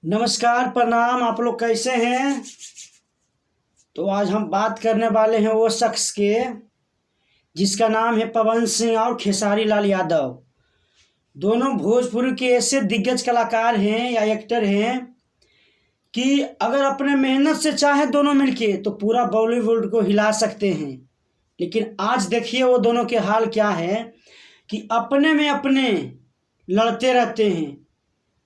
नमस्कार, प्रणाम। आप लोग कैसे हैं? तो आज हम बात करने वाले हैं वो शख्स के जिसका नाम है पवन सिंह और खेसारी लाल यादव। दोनों भोजपुरी के ऐसे दिग्गज कलाकार हैं या एक्टर हैं कि अगर अपने मेहनत से चाहे दोनों मिलके तो पूरा बॉलीवुड को हिला सकते हैं। लेकिन आज देखिए वो दोनों के हाल क्या है कि अपने में अपने लड़ते रहते हैं।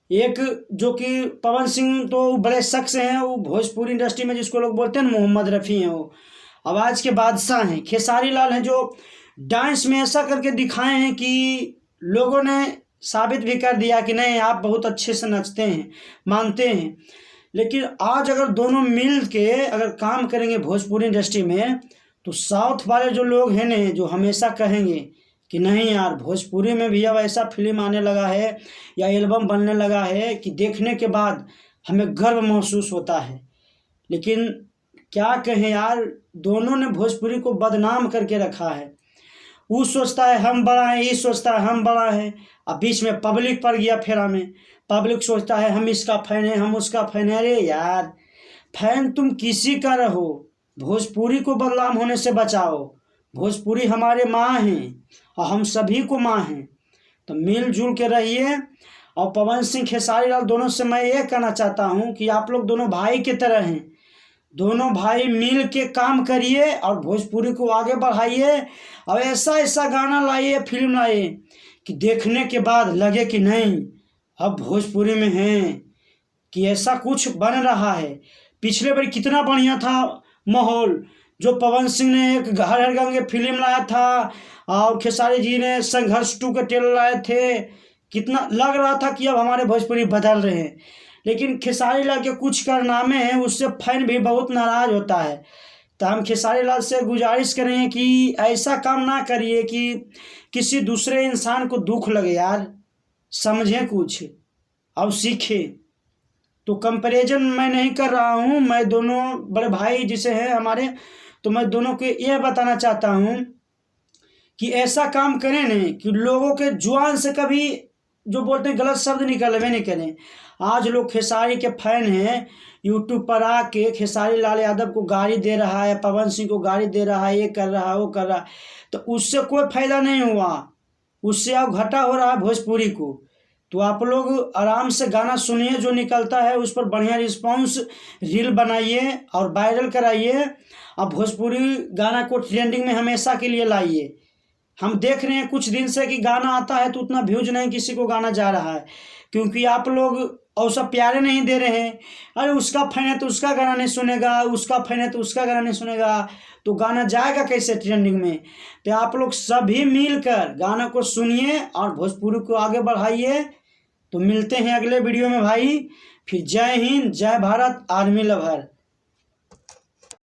एक जो कि पवन सिंह तो बड़े शख्स हैं, वो भोजपुरी इंडस्ट्री में जिसको लोग बोलते हैं ना, मोहम्मद रफ़ी हैं, वो आवाज़ के बादशाह हैं। खेसारी लाल हैं जो डांस में ऐसा करके दिखाए हैं कि लोगों ने साबित भी कर दिया कि नहीं, आप बहुत अच्छे से नचते हैं, मानते हैं। लेकिन आज अगर दोनों मिल के अगर काम करेंगे भोजपुरी इंडस्ट्री में, तो साउथ वाले जो लोग हैं ने, जो हमेशा कहेंगे कि नहीं यार, भोजपुरी में भी अब ऐसा फिल्म आने लगा है या एल्बम बनने लगा है कि देखने के बाद हमें गर्व महसूस होता है। लेकिन क्या कहें यार, दोनों ने भोजपुरी को बदनाम करके रखा है। वो सोचता है हम बड़ा है, ये सोचता है हम बड़ा है। अब बीच में पब्लिक पड़ गया फेरा में। पब्लिक सोचता है हम इसका फैन है, हम उसका फैन है। अरे यार, फैन तुम किसी का रहो, भोजपुरी को बदनाम होने से बचाओ। भोजपुरी हमारे माँ हैं और हम सभी को माँ हैं, तो मिलजुल के रहिए। और पवन सिंह, खेसारी लाल दोनों से मैं ये कहना चाहता हूँ कि आप लोग दोनों भाई की तरह हैं। दोनों भाई मिल के काम करिए और भोजपुरी को आगे बढ़ाइए। और ऐसा ऐसा गाना लाइए, फिल्म लाइए कि देखने के बाद लगे कि नहीं, अब भोजपुरी में हैं, कि ऐसा कुछ बन रहा है। पिछले बार कितना बढ़िया था माहौल, जो पवन सिंह ने एक हर हर गंगे फिल्म लाया था और खेसारी जी ने संघर्ष 2 के ट्रेलर लाए थे। कितना लग रहा था कि अब हमारे भोजपुरी बदल रहे हैं। लेकिन खेसारी लाल के कुछ कारनामे हैं, उससे फैन भी बहुत नाराज़ होता है। तो हम खेसारी लाल से गुजारिश करेंगे कि ऐसा काम ना करिए कि किसी दूसरे इंसान को दुख लगे। यार समझें कुछ और सीखें। तो कंपैरिजन मैं नहीं कर रहा हूँ, मैं दोनों बड़े भाई जिसे हैं हमारे, तो मैं दोनों को यह बताना चाहता हूँ कि ऐसा काम करें नहीं कि लोगों के जुबान से कभी जो बोलते हैं गलत शब्द निकलवे नहीं करें। आज लोग खेसारी के फैन हैं, यूट्यूब पर आके खेसारी लाल यादव को गाली दे रहा है, पवन सिंह को गाली दे रहा है, ये कर रहा है, वो कर रहा है। तो उससे कोई फायदा नहीं हुआ, उससे अब घाटा हो रहा है भोजपुरी को। तो आप लोग आराम से गाना सुनिए, जो निकलता है उस पर बढ़िया रिस्पॉन्स रील बनाइए और वायरल कराइए। अब भोजपुरी गाना को ट्रेंडिंग में हमेशा के लिए लाइए। हम देख रहे हैं कुछ दिन से कि गाना आता है तो उतना व्यूज नहीं किसी को गाना जा रहा है, क्योंकि आप लोग और सब प्यारे नहीं दे रहे हैं। अरे उसका फैन है तो उसका गाना नहीं सुनेगा, उसका फैन है तो उसका गाना नहीं सुनेगा, तो गाना जाएगा कैसे ट्रेंडिंग में? तो आप लोग सभी मिलकर गाना को सुनिए और भोजपुरी को आगे बढ़ाइए। तो मिलते हैं अगले वीडियो में भाई। फिर जय हिंद, जय भारत, आर्मी लवर।